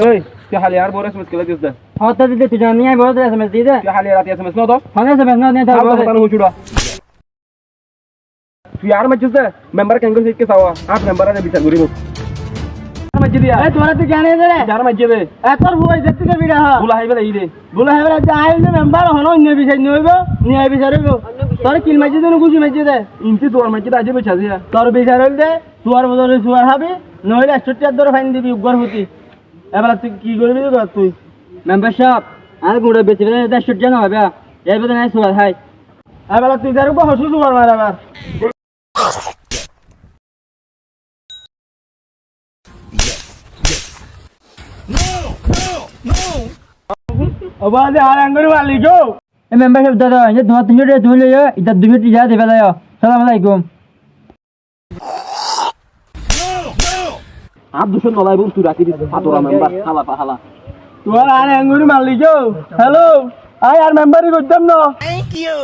ওই তুই খালি আর বড় এসএমএস করে দিস দে হতে দিতে তুই জানি আই বড় এসএমএস দি দে তুই খালি রাতে এসএমএস ন দো ফোনে এসএমএস না নিয়ে তাও থাকবো কথা হুচুড়া তুই আর মজুস দে মেম্বার ক্যাঙ্গল থেকে সাওয়া আট মেম্বার আছে বিচার করিব মজে দিয়া এ তোরা তো জানে দে রে যার মজে দে এতর ভয় দেখতে কে বিড়া হা বুলা হাইবে এই দে বলে হেবরে যে আইলে মেম্বার হনো অন্য বিষয় নইব নিয়ে বিচারইব তোর কিল মাঝে দেন গুজি মাঝে দে ইনতি তোর মজে আজে বেচা দিয়া তোর বিচার হইল দে সুয়ার বদলে সুয়ার হাবি নইলে 68 ধরে ফাইন দিবি গর্ভবতী এবার তুই কি করবি তুই মেম্বারশিপ আর গুড়ে বেচে বেচে 68 জন হবে এই বেদে নাই সুয়ার হাই এবার তুই যার উপর হসু সুয়ার মার এবার ওবাদে আর আঙ্গুর মালিক গো এই মেম্বারশিপ দাদা এই তোমার 300 টাকা তুমি লইও এটা 200 টাকা দেবে দাও সালাম আলাইকুম আপ দুশো নলাই বল তুই রাখি দিস ফাতোরা মেম্বার হালা হালা তোমার আর আঙ্গুর মালিক গো হ্যালো আই আর মেম্বারই করতাম না Thank you.